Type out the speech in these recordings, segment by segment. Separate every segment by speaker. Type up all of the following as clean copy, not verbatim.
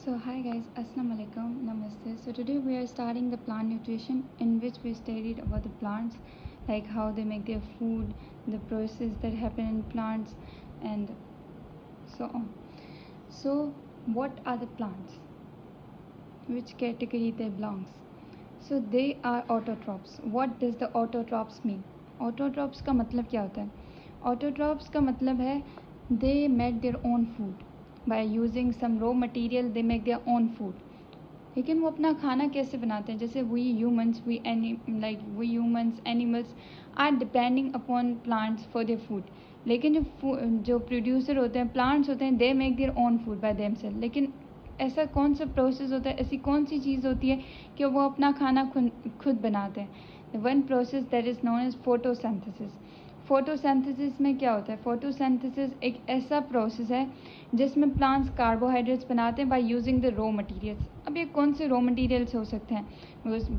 Speaker 1: So hi guys, Assalamu alaikum, namaste. So today we are starting the plant nutrition, in which we studied about the plants, like how they make their food, the process that happen in plants, and so on. So what are the plants? Which category they belongs? So they are autotrophs. What does the autotrophs mean? Autotrophs का मतलब क्या होता है? Autotrophs का मतलब है they make their own food by using some raw material. They make their own food. लेकिन वो अपना खाना कैसे बनाते हैं? जैसे we humans animals are depending upon plants for their food. लेकिन जो प्रोड्यूसर होते हैं, प्लांट्स होते हैं, they make their own food by themselves. लेकिन ऐसा कौन सा प्रोसेस होता है, ऐसी कौन सी चीज़ होती है कि वो अपना खाना खुद बनाते हैं? One process that is known as photosynthesis. Photosynthesis में क्या होता है? फोटोसिंथेसिस एक ऐसा प्रोसेस है जिसमें प्लांट्स कार्बोहाइड्रेट्स बनाते हैं bye using the raw materials. अब ये कौन से रॉ मटेरियल्स हो सकते हैं?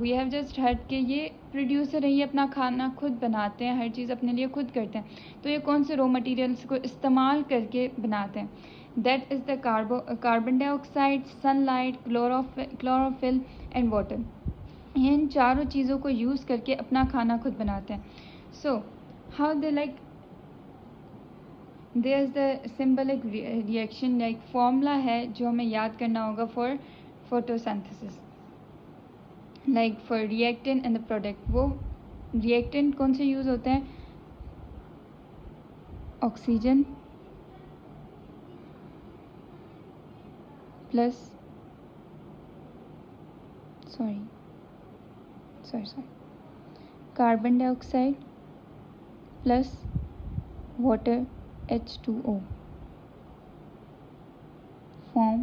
Speaker 1: वी हैव जस्ट हर्ड कि ये प्रोड्यूसर है, ये अपना खाना खुद बनाते हैं, हर चीज़ अपने लिए खुद करते हैं. तो ये कौन से रॉ मटेरियल्स को इस्तेमाल करके बनाते हैं? That is the carbon dioxide, sunlight, chlorophyll and water. ये इन चारों चीज़ों को यूज़ करके अपना खाना खुद बनाते हैं. So how they like there is the symbolic reaction, like formula है जो हमें याद करना होगा for photosynthesis. Like for reactant and the product, वो रिएक्टेंट कौन से यूज़ होते हैं? Oxygen plus sorry carbon dioxide plus water H2O form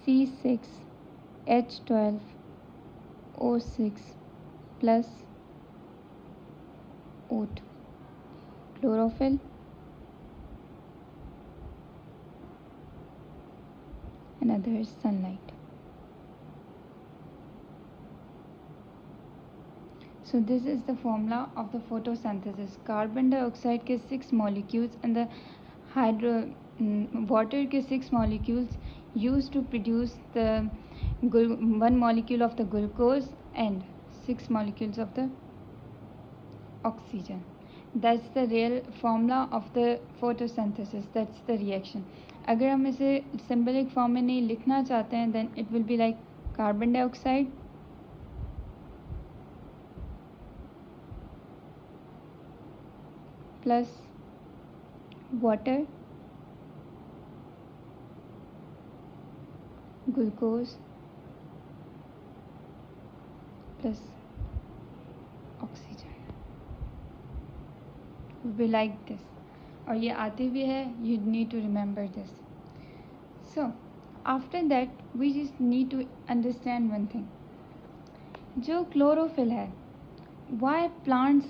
Speaker 1: C6H12O6 plus O2. Chlorophyll and others sunlight. So this is the formula of the photosynthesis. Carbon dioxide के 6 molecules and the water के 6 molecules used to produce the 1 molecule of the glucose and 6 molecules of the oxygen. That's the real formula of the photosynthesis. That's the reaction. अगर हम इसे symbolic form में नहीं लिखना चाहते हैं, then it will be like carbon dioxide plus water, glucose plus oxygen. It will be like this. और ये आती भी है, you need to remember this. So after that we just need to understand one thing. जो chlorophyll है, why plants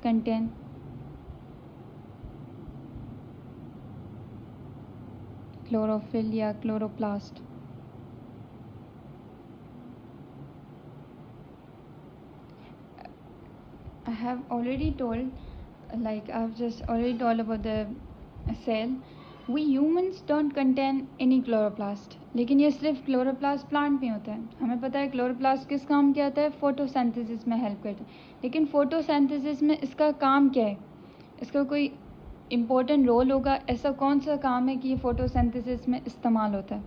Speaker 1: contain chlorophyll या chloroplast? I have already told, like I've just already told about the cell. We humans don't contain any chloroplast. लेकिन ये सिर्फ chloroplast plant में होता है. हमें पता है क्लोरोप्लास्ट किस काम क्या आता है? फोटोसिंथेसिस में हेल्प करता है. लेकिन फोटोसिंथेसिस में इसका काम क्या है? इसका कोई इम्पोर्टेंट रोल होगा? ऐसा कौन सा काम है कि ये फोटोसिंथेसिस में इस्तेमाल होता है?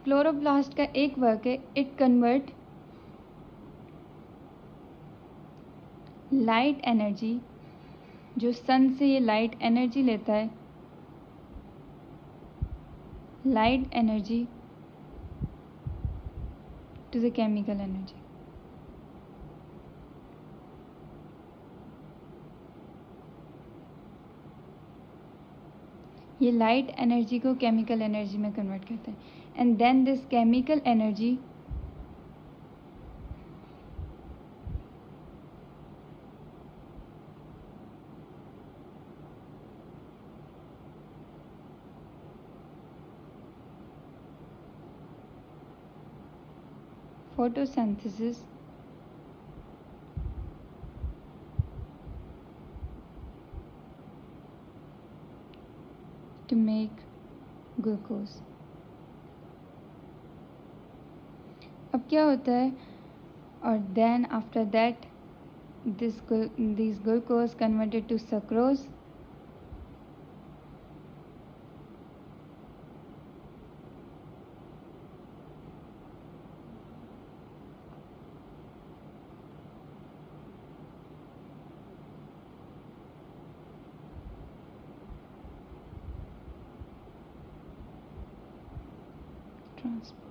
Speaker 1: क्लोरोप्लास्ट का एक वर्क है, इट कन्वर्ट लाइट एनर्जी, जो सन से ये लाइट एनर्जी लेता है, light energy to the chemical energy. ये लाइट एनर्जी को केमिकल एनर्जी में कन्वर्ट करता है. And then this chemical energy photosynthesis to make glucose. अब क्या होता है, और then after that these glucose converted to sucrose, transport.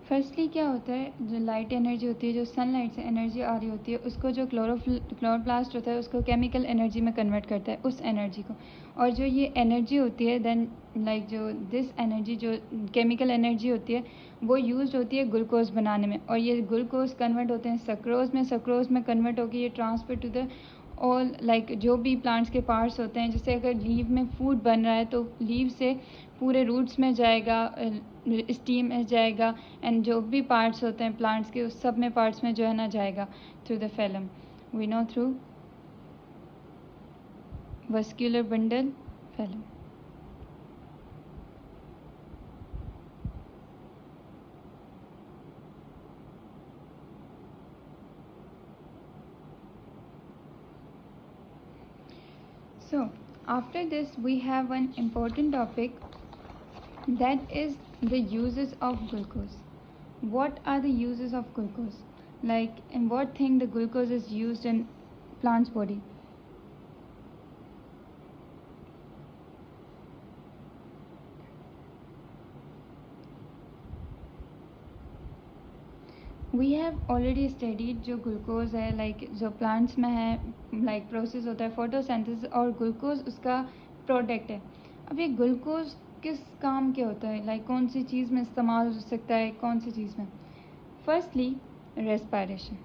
Speaker 1: Firstly क्या होता है, जो लाइट एनर्जी होती है, जो सनलाइट से एनर्जी आ रही होती है, उसको जो क्लोरोप्लास्ट होता है उसको केमिकल एनर्जी में कन्वर्ट करता है, उस एनर्जी को. और जो ये एनर्जी होती है देन लाइक जो दिस एनर्जी जो केमिकल एनर्जी होती है वो यूज होती है ग्लूकोज बनाने में, और ये ग्लूकोज कन्वर्ट होते हैं सक्रोज में कन्वर्ट होकर ये transfer to the all like जो भी प्लांट्स के पार्ट्स होते हैं. जैसे अगर लीव में फूड बन रहा है तो लीव से पूरे रूट्स में जाएगा, स्टीम में जाएगा, एंड जो भी पार्ट्स होते हैं प्लांट्स के उस सब में पार्ट्स में जो है ना जाएगा through the phloem, we know through vascular bundle phloem. So after this we have one important topic, that is the uses of glucose. What are the uses of glucose? Like in what thing the glucose is used in plant's body? We have already studied जो glucose है like जो plants में है like process होता है photosynthesis, और glucose उसका product है. अब ये ग्लूकोज किस काम के होता है, लाइक कौन सी चीज़ में इस्तेमाल हो सकता है, कौन सी चीज़ में? Firstly respiration.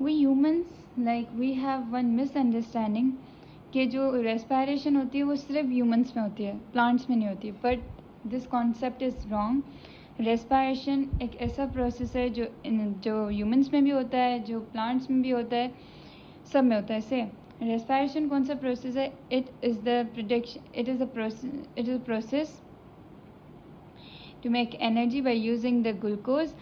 Speaker 1: We humans like we have one misunderstanding कि जो रेस्पिरेशन होती है वो सिर्फ ह्यूमंस में होती है, प्लांट्स में नहीं होती. But this concept is wrong. Respiration एक ऐसा प्रोसेस है जो ह्यूमंस में भी होता है, जो प्लांट्स में भी होता है, सब में होता है. से रेस्पिरेशन कौन सा प्रोसेस है? It is a process to make energy by using the glucose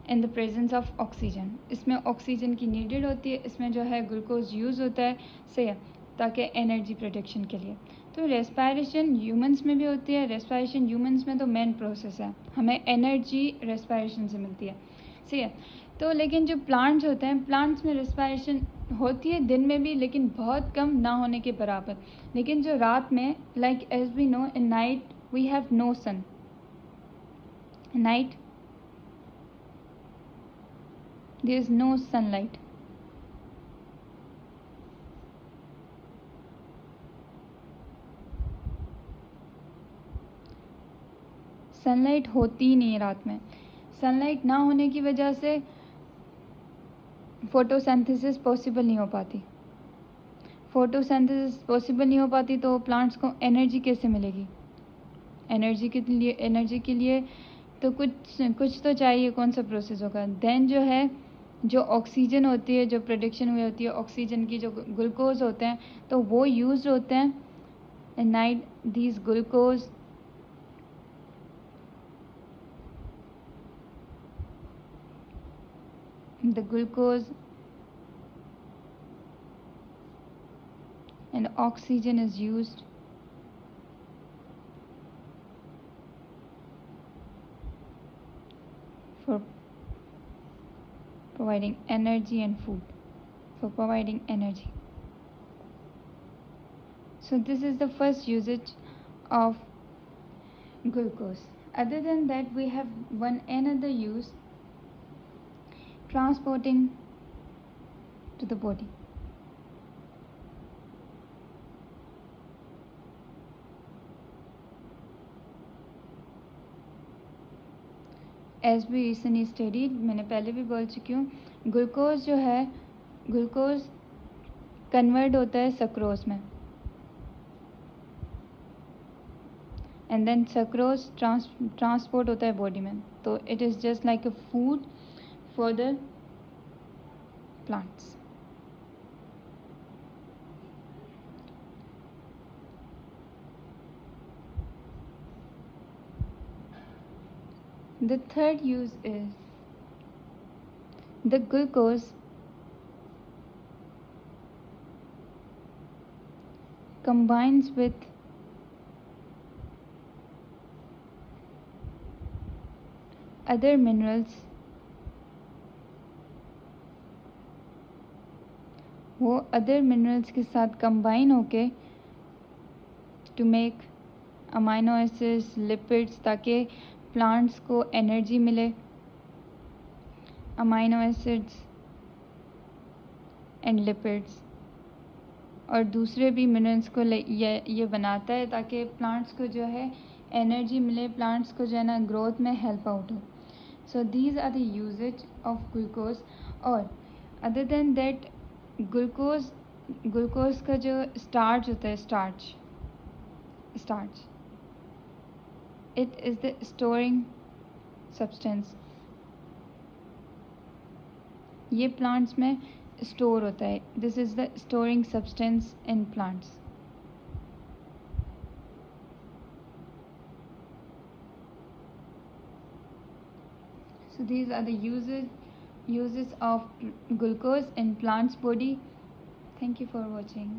Speaker 1: in the presence of oxygen. इसमें ऑक्सीजन की नीडेड होती है, इसमें जो है ग्लूकोज यूज़ होता है से ताकि एनर्जी प्रोडक्शन के लिए. तो रेस्पिरेशन ह्यूमंस में भी होती है. रेस्पिरेशन ह्यूमंस में तो मेन प्रोसेस है, हमें एनर्जी रेस्पिरेशन से मिलती है, सही है. तो लेकिन जो प्लांट्स होते हैं, प्लांट्स में रेस्पिरेशन होती है दिन में भी, लेकिन बहुत कम, ना होने के बराबर. लेकिन जो रात में like as we know in night we have no sun. Night there is no sunlight. Sunlight होती ही नहीं है रात में. सनलाइट ना होने की वजह से फोटोसिंथेसिस पॉसिबल नहीं हो पाती. फोटोसिंथेसिस पॉसिबल नहीं हो पाती तो प्लांट्स को एनर्जी कैसे मिलेगी? एनर्जी के लिए तो कुछ तो चाहिए. कौन सा प्रोसेस होगा? देन जो है जो ऑक्सीजन होती है, जो प्रोडक्शन हुई होती है ऑक्सीजन की, जो ग्लूकोज होते हैं तो वो यूज होते हैं. At night these glucose the glucose and oxygen is used for providing energy and food, for providing energy. So this is the first usage of glucose. Other than that we have another use, transporting to the body. As we recently studied, मैंने पहले भी बोल चुकी हूँ, glucose जो है glucose convert होता है सक्रोज में. एंड देन सक्रोज ट्रांसपोर्ट होता है बॉडी में. तो it is just like a food for the plants. The third use is the glucose combines with other minerals. वो अदर मिनरल्स के साथ कंबाइन होके to make amino acids, lipids, ताकि plants को एनर्जी मिले. अमाइनो एसिड्स एंड लिपिड्स और दूसरे भी मिनरल्स को ये बनाता है ताकि प्लांट्स को जो है एनर्जी मिले, प्लांट्स को जो है ना ग्रोथ में हेल्प आउट हो. So these are the uses of glucose. और अदर देन दैट ग्लूकोज का जो स्टार्च होता है, starch it is the storing substance. ये प्लांट्स में स्टोर होता है. This is the storing substance in plants. So these are the uses of glucose in plants body. Thank you for watching.